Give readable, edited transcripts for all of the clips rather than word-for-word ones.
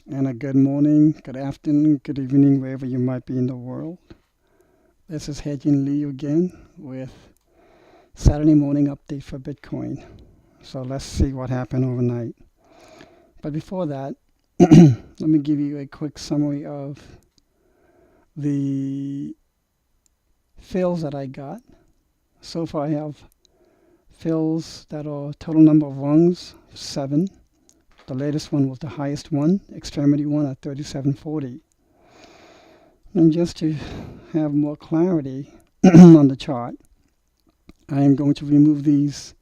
And a good morning, good afternoon, good evening, wherever you might be in the world. This is Hedging Lee again with Saturday morning update for Bitcoin. So let's see what happened overnight. But before that, let me give you a quick summary of the fills that I got. So far I have fills that are total number of rungs, 7. The latest one was the highest one, extremity one at 3740. And just to have more clarity on the chart, I am going to remove these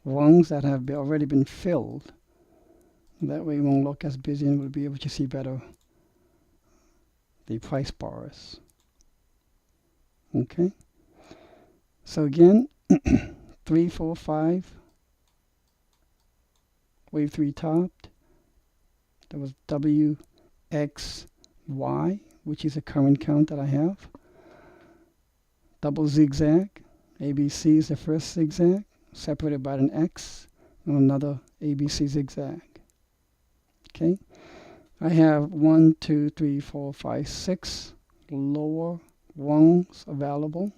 rungs that have already been filled. That way it won't look as busy and we'll be able to see better the price bars. Okay. So again, 3, 4, 5. Wave 3 topped. There was W, X, Y, which is a current count that I have. Double zigzag. ABC is the first zigzag, separated by an X and another ABC zigzag. Okay. I have 1, 2, 3, 4, 5, 6 lower rungs available.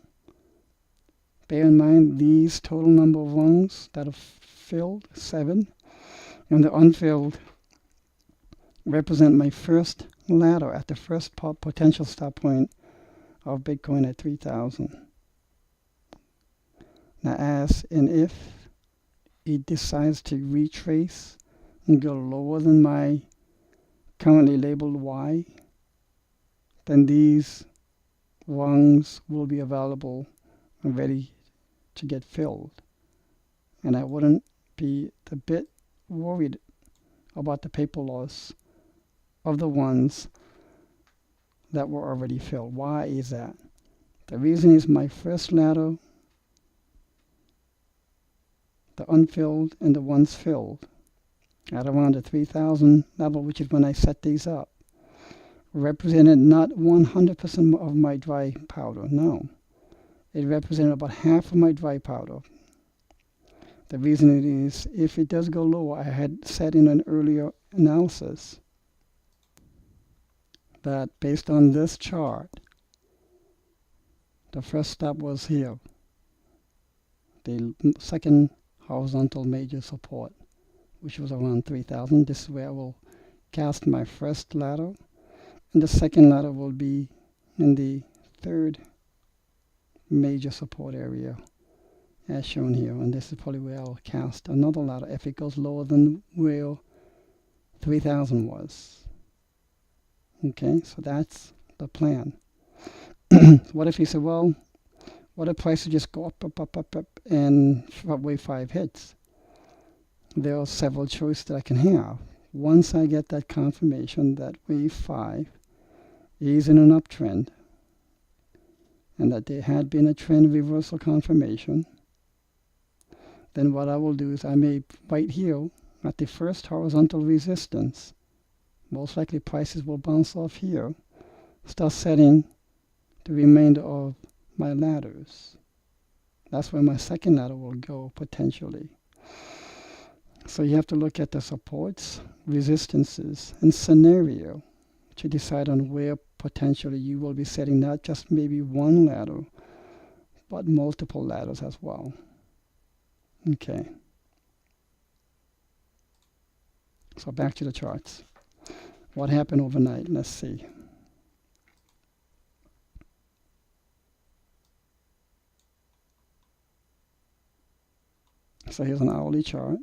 Bear in mind these total number of rungs that are filled, 7. And the unfilled represent my first ladder at the first potential stop point of Bitcoin at 3,000. Now as and if it decides to retrace and go lower than my currently labeled Y, then these rungs will be available and ready to get filled. And I wouldn't be a bit worried about the paper loss of the ones that were already filled. Why is that? The reason is my first ladder, the unfilled and the ones filled at around the 3,000 level, which is when I set these up, represented not 100% of my dry powder. No, it represented about half of my dry powder. The reason it is, if it does go lower, I had said in an earlier analysis that based on this chart, the first step was here, the second horizontal major support, which was around 3,000. This is where I will cast my first ladder, and the second ladder will be in the third major support area as shown here, and this is probably where I'll cast another ladder if it goes lower than where 3,000 was. Okay, so that's the plan. What if you say, well, what if prices just go up, and wave 5 hits? There are several choices that I can have. Once I get that confirmation that wave 5 is in an uptrend, and that there had been a trend reversal confirmation, then what I will do is I may right here at the first horizontal resistance, most likely prices will bounce off here, start setting the remainder of my ladders. That's where my second ladder will go potentially. So you have to look at the supports, resistances, and scenario to decide on where potentially you will be setting not just maybe one ladder, but multiple ladders as well. Okay. So back to the charts. What happened overnight? Let's see. So here's an hourly chart.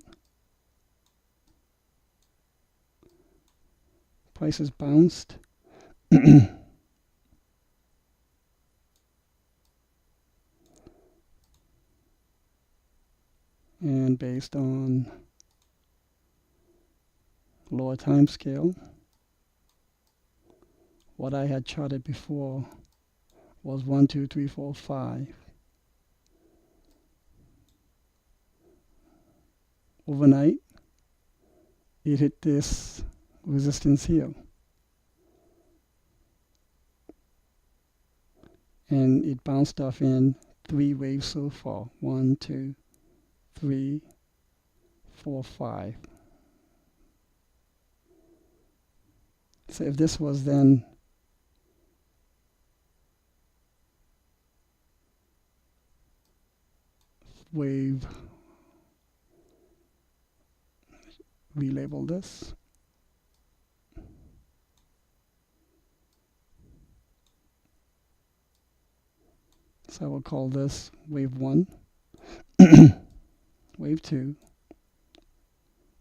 Prices bounced. And based on lower time scale, what I had charted before was 1, 2, 3, 4, 5. Overnight, it hit this resistance here. And it bounced off in 3 waves so far. 1, 2, 3, 4, 5. So if this was then wave, relabel this. So I will call this wave 1, wave 2.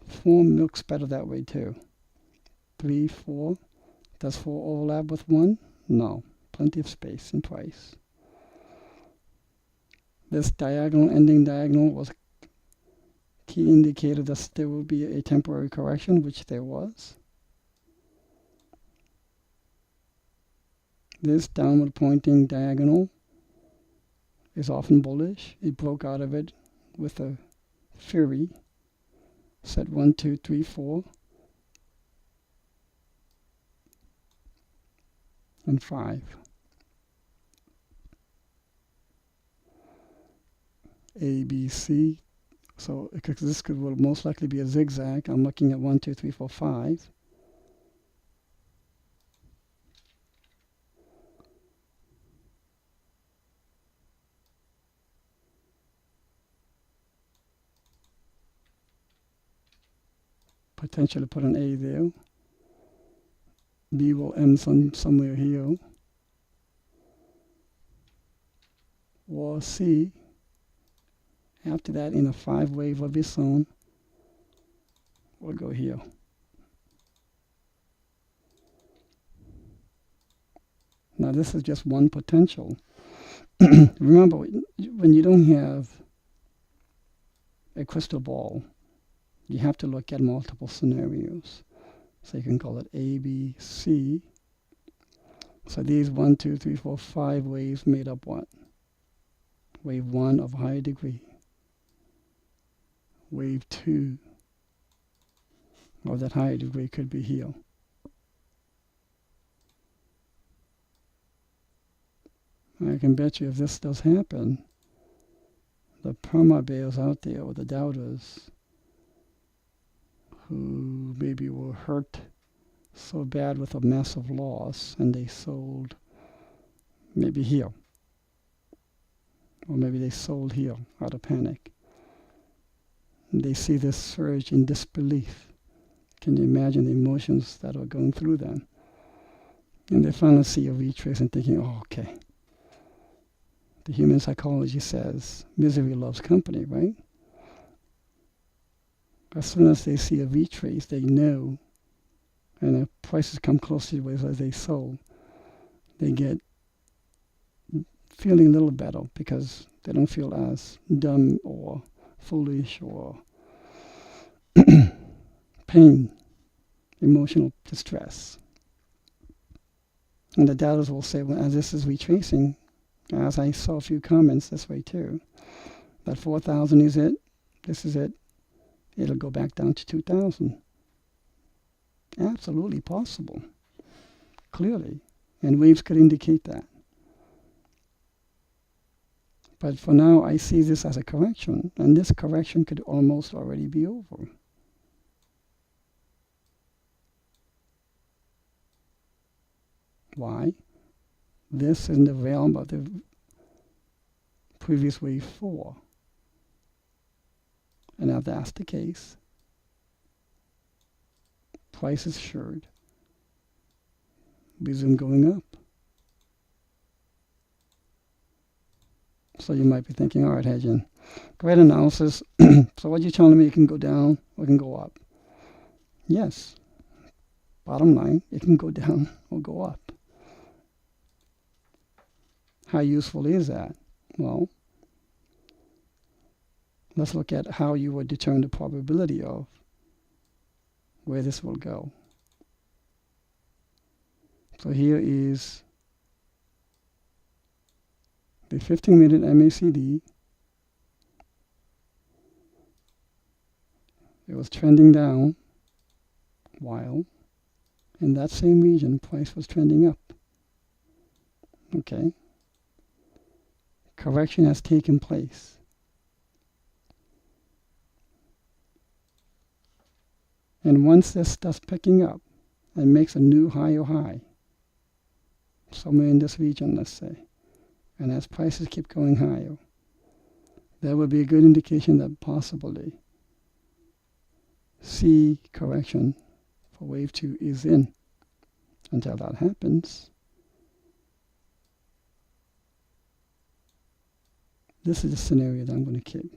Form looks better that way too. 3, 4. Does 4 overlap with 1? No. Plenty of space in twice. This diagonal, ending diagonal, was a key indicator that there will be a temporary correction, which there was. This downward pointing diagonal is often bullish. It broke out of it with a fury. Set 1, 2, 3, 4, and 5. A, B, C. So this will most likely be a zigzag. I'm looking at 1, 2, 3, 4, 5. Potentially put an A there. B will end somewhere here. Or C, after that, in a 5 wave of its own, will go here. Now this is just one potential. Remember, when you don't have a crystal ball, you have to look at multiple scenarios. So you can call it A, B, C. So these 1, 2, 3, 4, 5 waves made up what? Wave 1 of higher degree. Wave 2 of that higher degree could be here. I can bet you if this does happen, the perma bears out there, or the doubters, who maybe were hurt so bad with a massive loss and they sold maybe here, or maybe they sold here out of panic. And they see this surge in disbelief. Can you imagine the emotions that are going through them? And they finally see a retrace and thinking, oh, okay. The human psychology says misery loves company, right? As soon as they see a retrace, they know, and the prices come close to where they sold, they get feeling a little better because they don't feel as dumb or foolish or pain, emotional distress. And the doubters will say, well, as this is retracing, as I saw a few comments this way too, that 4,000 is it, this is it, it'll go back down to 2,000. Absolutely possible, clearly, and waves could indicate that. But for now, I see this as a correction, and this correction could almost already be over. Why? This is in the realm of the previous wave 4. And if that's the case, prices should resume going up. So you might be thinking, all right, Hedgen, great analysis. So what you're telling me, it can go down or it can go up? Yes. Bottom line, it can go down or go up. How useful is that? Well, let's look at how you would determine the probability of where this will go. So here is the 15-minute MACD. It was trending down while in that same region price was trending up. Okay. Correction has taken place. And once this starts picking up, and makes a new higher high, somewhere in this region, let's say. And as prices keep going higher, that would be a good indication that possibly C correction for wave 2 is in. Until that happens, this is the scenario that I'm going to keep.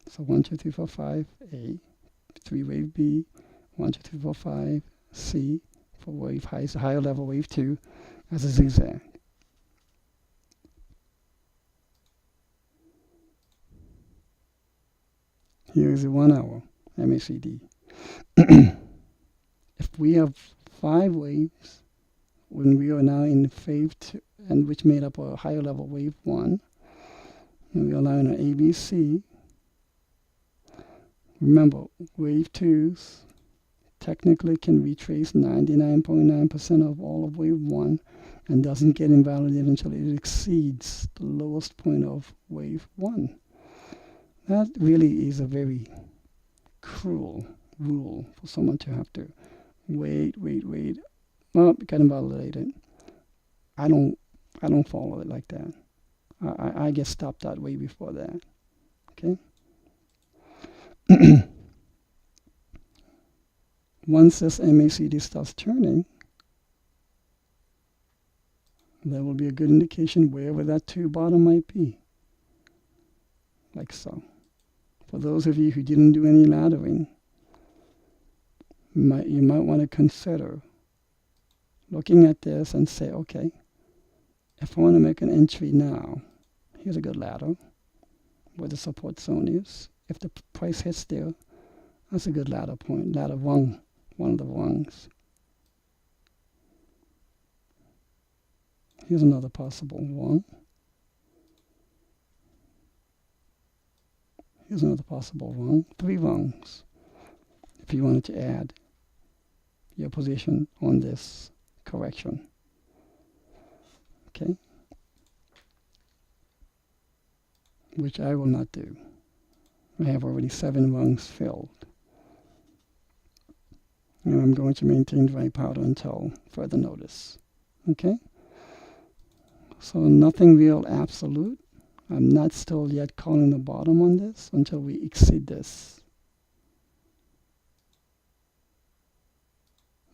So 1, 2, 3, 4, 5, A, 3 wave B, 1, 2, 3, 4, 5, C for wave highs, higher level wave 2 as a zigzag. Here is the 1 hour MACD. If we have 5 waves, when we are now in wave 2, and which made up a higher level wave 1, and we are now in an ABC, remember, wave 2s technically can retrace 99.9% of all of wave 1 and doesn't get invalidated until it exceeds the lowest point of wave 1. That really is a very cruel rule for someone to have to wait. Well, it got invalidated. I don't follow it like that. I get stopped that way before that. Okay. Once this MACD starts turning, that will be a good indication wherever that 2 bottom might be. Like so. For those of you who didn't do any laddering, you might want to consider looking at this and say, okay, if I want to make an entry now, here's a good ladder where the support zone is. If the price hits there, that's a good ladder point, ladder rung, one of the rungs. Here's another possible rung. Here's another possible rung, 3 rungs, if you wanted to add your position on this correction. Okay? Which I will not do. I have already 7 rungs filled. And I'm going to maintain dry powder until further notice. Okay? So nothing real absolute. I'm not still yet calling the bottom on this until we exceed this.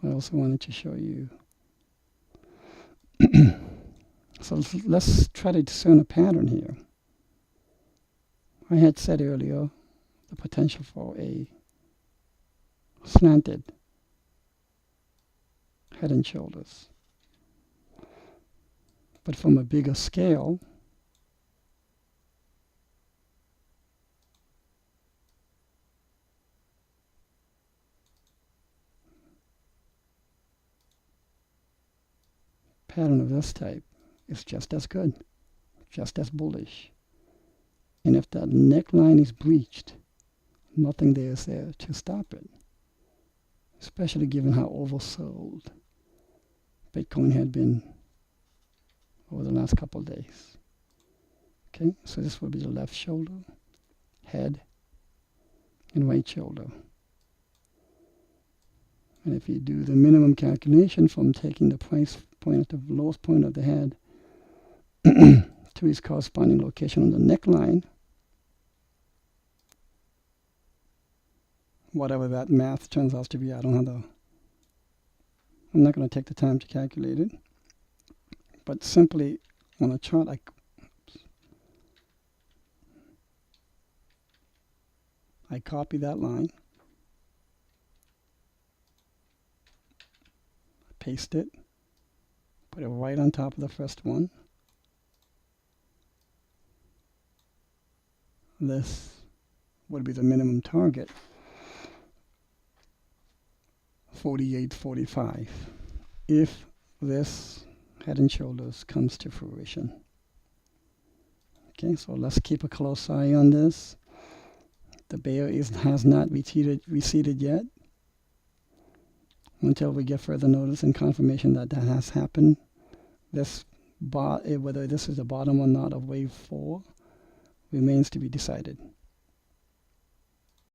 I also wanted to show you. So let's try to discern a pattern here. I had said earlier the potential for a slanted head and shoulders. But from a bigger scale, pattern of this type is just as good, just as bullish. And if that neckline is breached, nothing there is there to stop it, especially given how oversold Bitcoin had been over the last couple of days. Okay, so this will be the left shoulder, head, and right shoulder. And if you do the minimum calculation from taking the price point at the lowest point of the head to its corresponding location on the neckline, whatever that math turns out to be, I'm not going to take the time to calculate it, but simply on a chart, I copy that line, paste it, put it right on top of the first one. This would be the minimum target, 48.45, if this head and shoulders comes to fruition. Okay, so let's keep a close eye on this. The bear has not receded yet. Until we get further notice and confirmation that that has happened, whether this is the bottom or not of wave 4 remains to be decided.